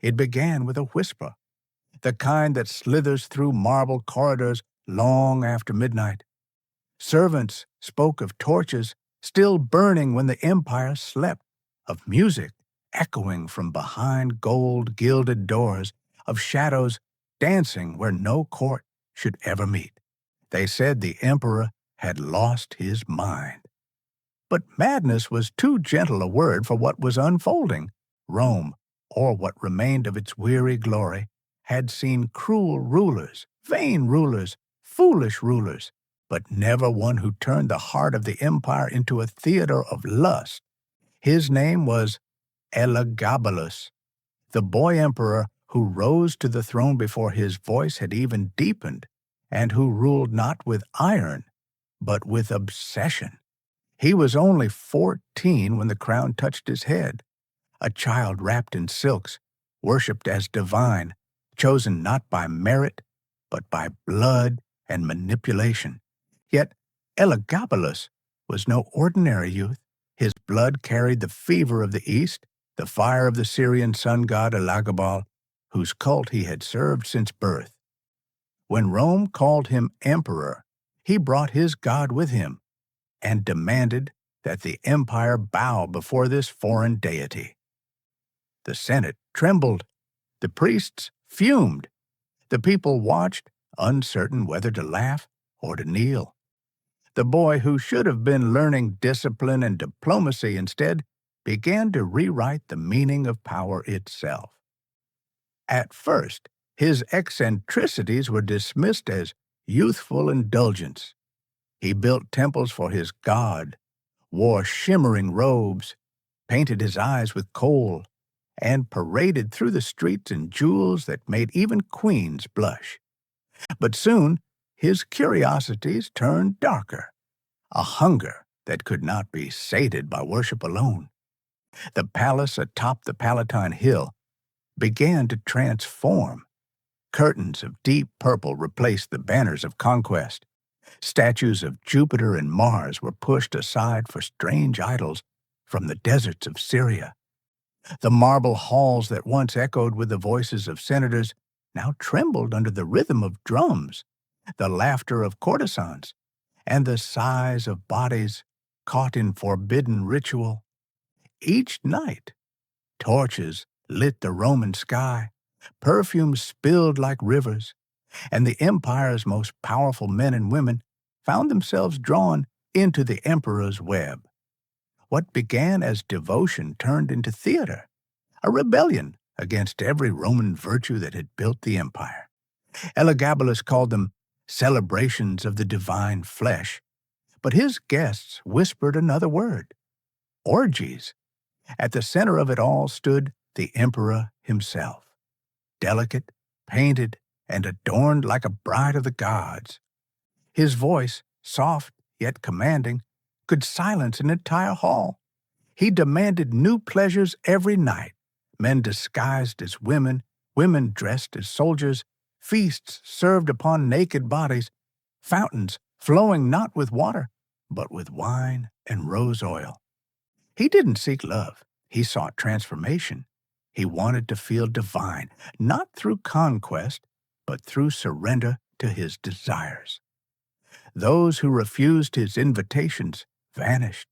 It began with a whisper, the kind that slithers through marble corridors long after midnight. Servants spoke of torches still burning when the empire slept, of music echoing from behind gold-gilded doors, of shadows dancing where no court should ever meet. They said the emperor had lost his mind. But madness was too gentle a word for what was unfolding. Rome, or what remained of its weary glory, had seen cruel rulers, vain rulers, foolish rulers, but never one who turned the heart of the empire into a theater of lust. His name was Elagabalus, the boy emperor who rose to the throne before his voice had even deepened, and who ruled not with iron, but with obsession. He was only 14 when the crown touched his head, a child wrapped in silks, worshipped as divine, chosen not by merit, but by blood and manipulation. Yet Elagabalus was no ordinary youth. His blood carried the fever of the East, the fire of the Syrian sun god Elagabal, whose cult he had served since birth. When Rome called him emperor, he brought his god with him and demanded that the empire bow before this foreign deity. The Senate trembled. The priests fumed. The people watched, uncertain whether to laugh or to kneel. The boy who should have been learning discipline and diplomacy instead began to rewrite the meaning of power itself. At first, his eccentricities were dismissed as youthful indulgence. He built temples for his god, wore shimmering robes, painted his eyes with kohl, and paraded through the streets in jewels that made even queens blush. But soon, his curiosities turned darker, a hunger that could not be sated by worship alone. The palace atop the Palatine Hill began to transform. Curtains of deep purple replaced the banners of conquest. Statues of Jupiter and Mars were pushed aside for strange idols from the deserts of Syria. The marble halls that once echoed with the voices of senators now trembled under the rhythm of drums, the laughter of courtesans, and the sighs of bodies caught in forbidden ritual. Each night, torches lit the Roman sky, perfumes spilled like rivers, and the empire's most powerful men and women found themselves drawn into the emperor's web. What began as devotion turned into theater, a rebellion against every Roman virtue that had built the empire. Elagabalus called them celebrations of the divine flesh, but his guests whispered another word, orgies. At the center of it all stood the emperor himself, delicate, painted, and adorned like a bride of the gods. His voice, soft yet commanding, could silence an entire hall. He demanded new pleasures every night, men disguised as women, women dressed as soldiers, feasts served upon naked bodies, fountains flowing not with water, but with wine and rose oil. He didn't seek love. He sought transformation. He wanted to feel divine, not through conquest, but through surrender to his desires. Those who refused his invitations vanished,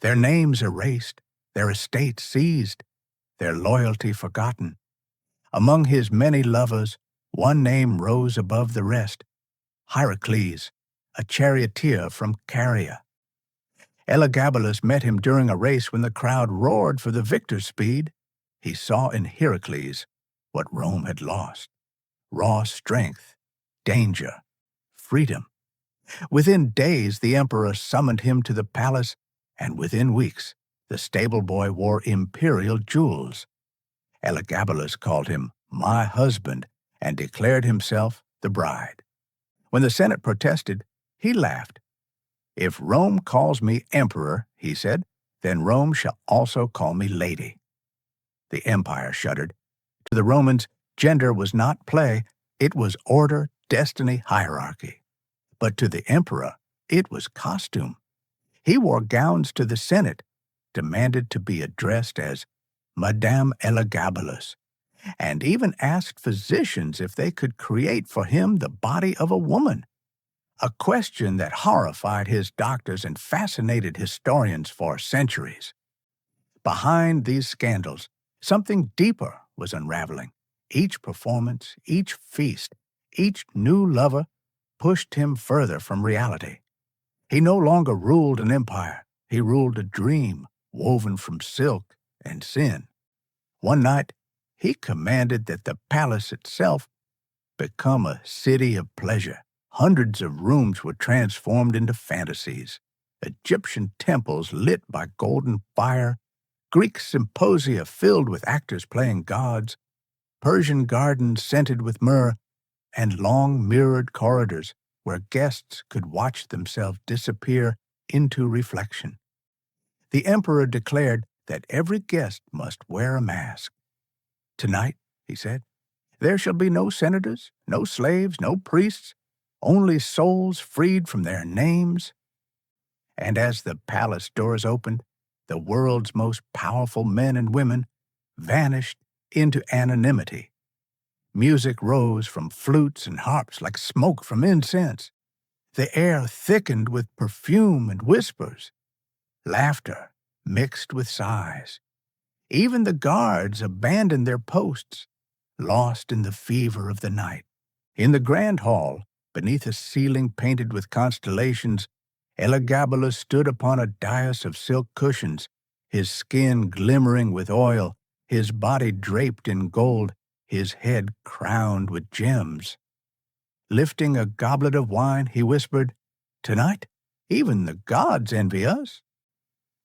their names erased, their estates seized, their loyalty forgotten. Among his many lovers, one name rose above the rest, Heracles, a charioteer from Caria. Elagabalus met him during a race when the crowd roared for the victor's speed. He saw in Heracles what Rome had lost: raw strength, danger, freedom. Within days, the emperor summoned him to the palace, and within weeks, the stable boy wore imperial jewels. Elagabalus called him my husband and declared himself the bride. When the Senate protested, he laughed. If Rome calls me emperor, he said, then Rome shall also call me lady. The empire shuddered. To the Romans, gender was not play, it was order, destiny, hierarchy. But to the emperor, it was costume. He wore gowns to the Senate, demanded to be addressed as Madame Elagabalus, and even asked physicians if they could create for him the body of a woman, a question that horrified his doctors and fascinated historians for centuries. Behind these scandals, something deeper was unraveling. Each performance, each feast, each new lover pushed him further from reality. He no longer ruled an empire. He ruled a dream woven from silk and sin. One night, he commanded that the palace itself become a city of pleasure. Hundreds of rooms were transformed into fantasies. Egyptian temples lit by golden fire, Greek symposia filled with actors playing gods, Persian gardens scented with myrrh, and long mirrored corridors where guests could watch themselves disappear into reflection. The emperor declared that every guest must wear a mask. "Tonight," he said, "there shall be no senators, no slaves, no priests, only souls freed from their names." And as the palace doors opened, the world's most powerful men and women vanished into anonymity. Music rose from flutes and harps like smoke from incense. The air thickened with perfume and whispers. Laughter mixed with sighs. Even the guards abandoned their posts, lost in the fever of the night. In the grand hall, beneath a ceiling painted with constellations, Elagabalus stood upon a dais of silk cushions, his skin glimmering with oil, his body draped in gold, his head crowned with gems. Lifting a goblet of wine, he whispered, "Tonight, even the gods envy us."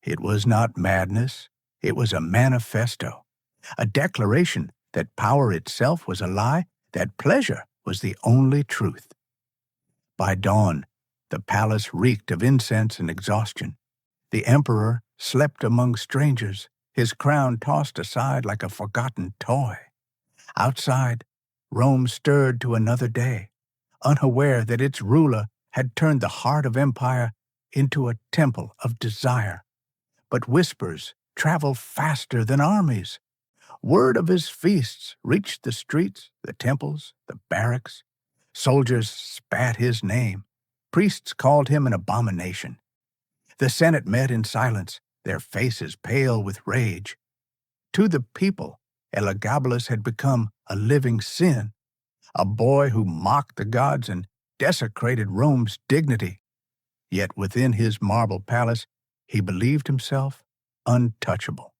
It was not madness. It was a manifesto, a declaration that power itself was a lie, that pleasure was the only truth. By dawn, the palace reeked of incense and exhaustion. The emperor slept among strangers, his crown tossed aside like a forgotten toy. Outside, Rome stirred to another day, unaware that its ruler had turned the heart of empire into a temple of desire. But whispers travel faster than armies. Word of his feasts reached the streets, the temples, the barracks. Soldiers spat his name. Priests called him an abomination. The Senate met in silence, their faces pale with rage. To the people, Elagabalus had become a living sin, a boy who mocked the gods and desecrated Rome's dignity. Yet within his marble palace, he believed himself untouchable.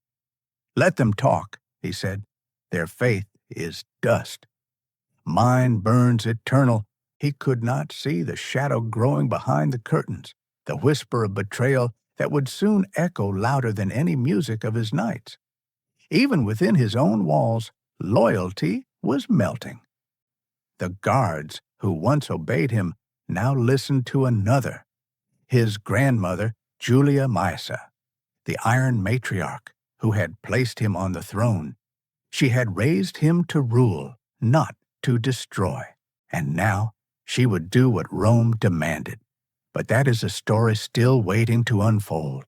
"Let them talk," he said. "Their faith is dust. Mine burns eternal." He could not see the shadow growing behind the curtains, the whisper of betrayal that would soon echo louder than any music of his nights. Even within his own walls, loyalty was melting. The guards who once obeyed him now listened to another, his grandmother, Julia Maesa, the Iron Matriarch, who had placed him on the throne. She had raised him to rule, not to destroy. And now she would do what Rome demanded. But that is a story still waiting to unfold.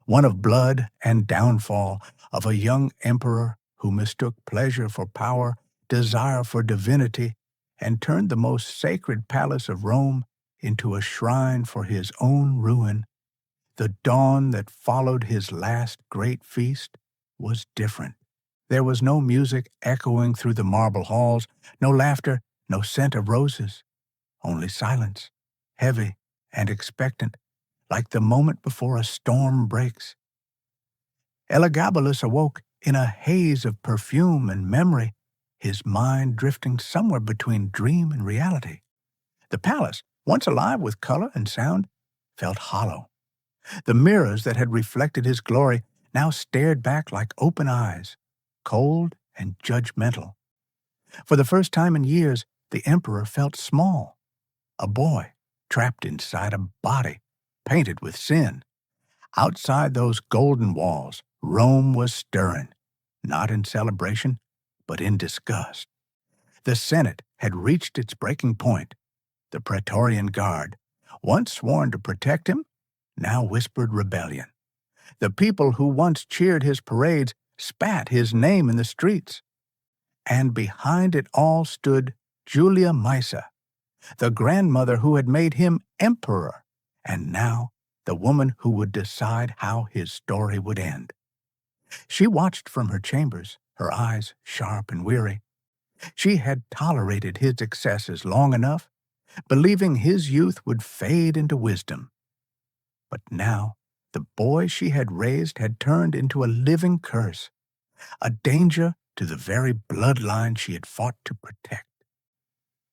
One of blood and downfall, of a young emperor who mistook pleasure for power, desire for divinity, and turned the most sacred palace of Rome into a shrine for his own ruin. The dawn that followed his last great feast was different. There was no music echoing through the marble halls, no laughter, no scent of roses, only silence, heavy and expectant, like the moment before a storm breaks. Elagabalus awoke in a haze of perfume and memory, his mind drifting somewhere between dream and reality. The palace, once alive with color and sound, felt hollow. The mirrors that had reflected his glory now stared back like open eyes, cold and judgmental. For the first time in years, the emperor felt small, a boy trapped inside a body painted with sin. Outside those golden walls, Rome was stirring, not in celebration, but in disgust. The Senate had reached its breaking point. The Praetorian Guard, once sworn to protect him, now whispered rebellion. The people who once cheered his parades spat his name in the streets. And behind it all stood Julia Misa, the grandmother who had made him emperor, and now the woman who would decide how his story would end. She watched from her chambers, her eyes sharp and weary. She had tolerated his excesses long enough, believing his youth would fade into wisdom. But now the boy she had raised had turned into a living curse, a danger to the very bloodline she had fought to protect.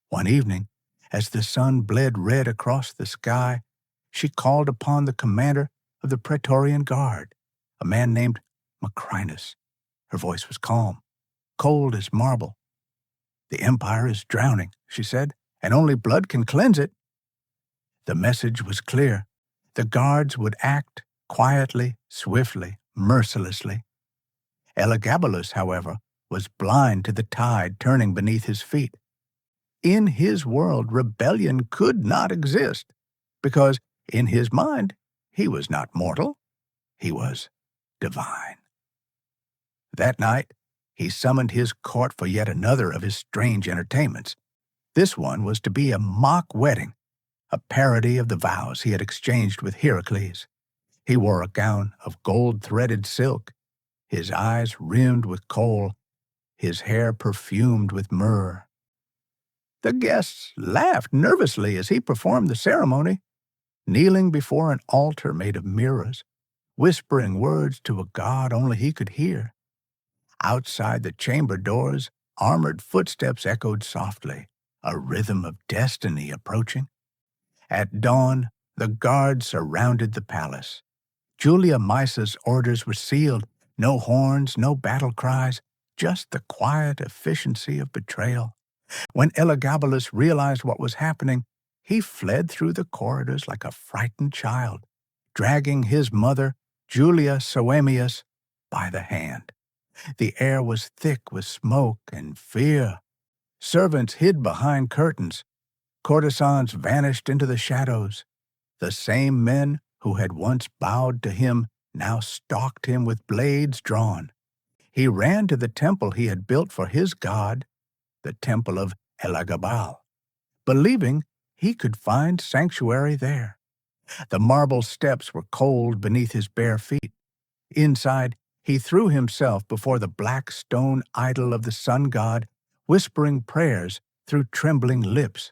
One evening, as the sun bled red across the sky, she called upon the commander of the Praetorian Guard, a man named Macrinus. Her voice was calm, cold as marble. "The empire is drowning," she said, "and only blood can cleanse it." The message was clear. The guards would act quietly, swiftly, mercilessly. Elagabalus, however, was blind to the tide turning beneath his feet. In his world, rebellion could not exist, because in his mind, he was not mortal. He was divine. That night, he summoned his court for yet another of his strange entertainments. This one was to be a mock wedding, a parody of the vows he had exchanged with Heracles. He wore a gown of gold-threaded silk, his eyes rimmed with kohl, his hair perfumed with myrrh. The guests laughed nervously as he performed the ceremony, kneeling before an altar made of mirrors, whispering words to a god only he could hear. Outside the chamber doors, armored footsteps echoed softly, a rhythm of destiny approaching. At dawn, the guards surrounded the palace. Julia Misa's orders were sealed. No horns, no battle cries, just the quiet efficiency of betrayal. When Elagabalus realized what was happening, he fled through the corridors like a frightened child, dragging his mother, Julia Soemius, by the hand. The air was thick with smoke and fear. Servants hid behind curtains. Courtesans vanished into the shadows. The same men who had once bowed to him now stalked him with blades drawn. He ran to the temple he had built for his god, the temple of Elagabal, believing he could find sanctuary there. The marble steps were cold beneath his bare feet. Inside, he threw himself before the black stone idol of the sun god, whispering prayers through trembling lips.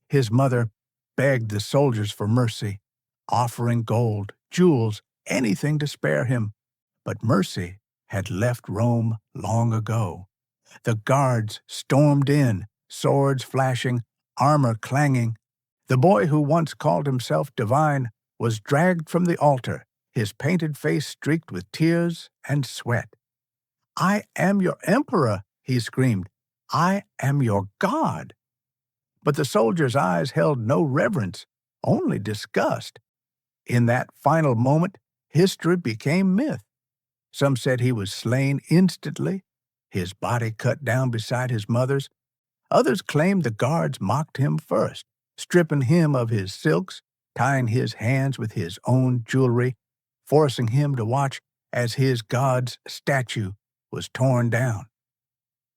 His mother begged the soldiers for mercy, offering gold, jewels, anything to spare him. But mercy had left Rome long ago. The guards stormed in, swords flashing, armor clanging. The boy who once called himself divine was dragged from the altar, his painted face streaked with tears and sweat. "I am your emperor," he screamed. "I am your god." But the soldier's eyes held no reverence, only disgust. In that final moment, history became myth. Some said he was slain instantly, his body cut down beside his mother's. Others claimed the guards mocked him first, stripping him of his silks, tying his hands with his own jewelry, forcing him to watch as his god's statue was torn down.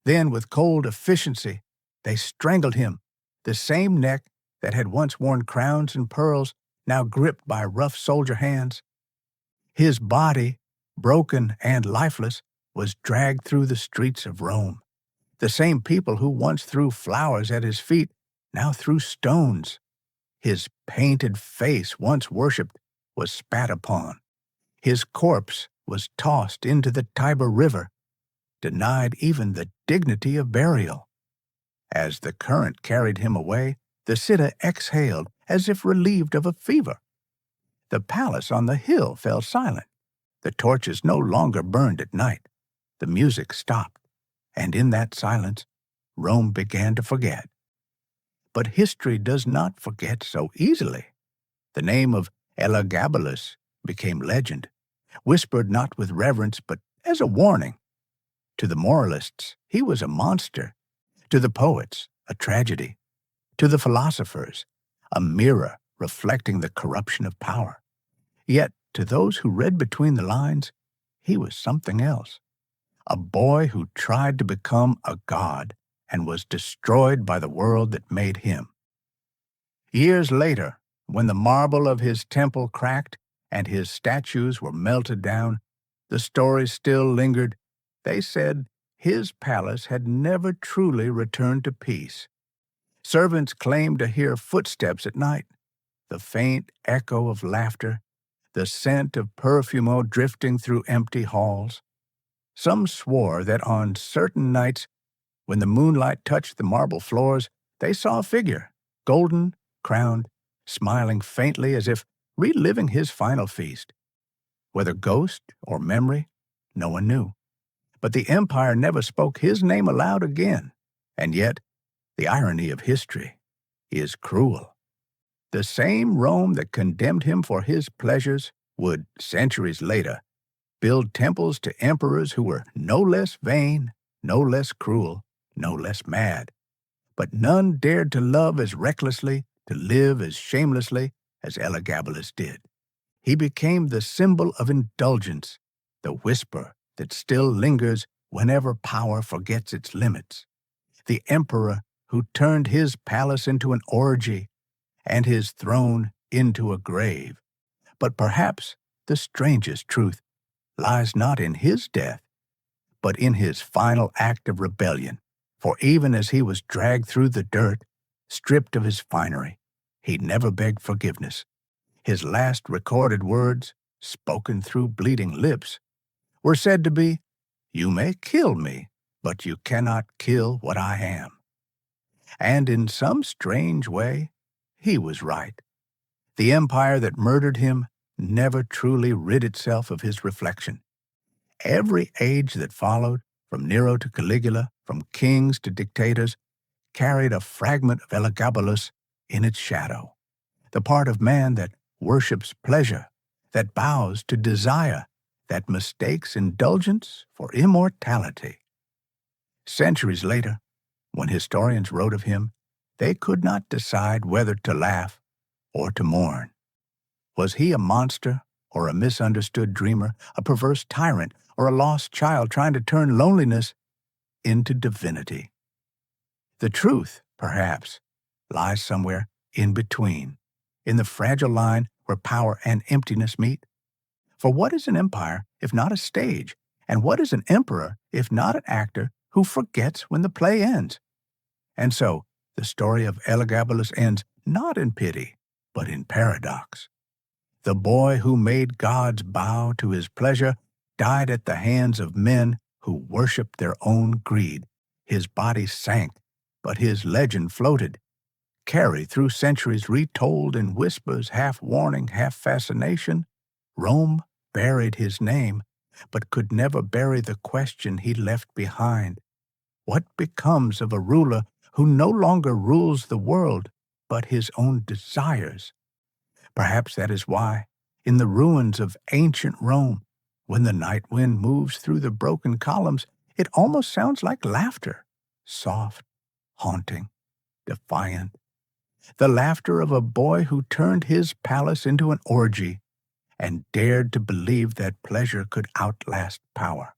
Then, with cold efficiency, they strangled him, the same neck that had once worn crowns and pearls, now gripped by rough soldier hands. His body, broken and lifeless, was dragged through the streets of Rome. The same people who once threw flowers at his feet now threw stones. His painted face, once worshipped, was spat upon. His corpse was tossed into the Tiber River, denied even the dignity of burial. As the current carried him away, the city exhaled as if relieved of a fever. The palace on the hill fell silent. The torches no longer burned at night. The music stopped, and in that silence, Rome began to forget. But history does not forget so easily. The name of Elagabalus became legend, whispered not with reverence but as a warning. To the moralists, he was a monster. To the poets, a tragedy. To the philosophers, a mirror reflecting the corruption of power. Yet, to those who read between the lines, he was something else. A boy who tried to become a god and was destroyed by the world that made him. Years later, when the marble of his temple cracked and his statues were melted down, the stories still lingered. They said his palace had never truly returned to peace. Servants claimed to hear footsteps at night, the faint echo of laughter, the scent of perfume drifting through empty halls. Some swore that on certain nights, when the moonlight touched the marble floors, they saw a figure, golden, crowned, smiling faintly as if reliving his final feast. Whether ghost or memory, no one knew. But the empire never spoke his name aloud again, and yet the irony of history is cruel. The same Rome that condemned him for his pleasures would, centuries later, build temples to emperors who were no less vain, no less cruel, no less mad. But none dared to love as recklessly, to live as shamelessly as Elagabalus did. He became the symbol of indulgence, the whisper that still lingers whenever power forgets its limits. The emperor who turned his palace into an orgy and his throne into a grave. But perhaps the strangest truth lies not in his death, but in his final act of rebellion. For even as he was dragged through the dirt, stripped of his finery, he never begged forgiveness. His last recorded words, spoken through bleeding lips, were said to be, "You may kill me, but you cannot kill what I am." And in some strange way, he was right. The empire that murdered him never truly rid itself of his reflection. Every age that followed, from Nero to Caligula, from kings to dictators, carried a fragment of Elagabalus in its shadow, the part of man that worships pleasure, that bows to desire, that mistakes indulgence for immortality. Centuries later, when historians wrote of him, they could not decide whether to laugh or to mourn. Was he a monster or a misunderstood dreamer, a perverse tyrant, or a lost child trying to turn loneliness into divinity? The truth, perhaps, lies somewhere in between, in the fragile line where power and emptiness meet. For what is an empire if not a stage? And what is an emperor if not an actor who forgets when the play ends? And so, the story of Elagabalus ends not in pity, but in paradox. The boy who made gods bow to his pleasure died at the hands of men who worshipped their own greed. His body sank, but his legend floated, carried through centuries, retold in whispers, half warning, half fascination. Rome buried his name, but could never bury the question he left behind. What becomes of a ruler who no longer rules the world, but his own desires? Perhaps that is why, in the ruins of ancient Rome, when the night wind moves through the broken columns, it almost sounds like laughter, soft, haunting, defiant. The laughter of a boy who turned his palace into an orgy and dared to believe that pleasure could outlast power.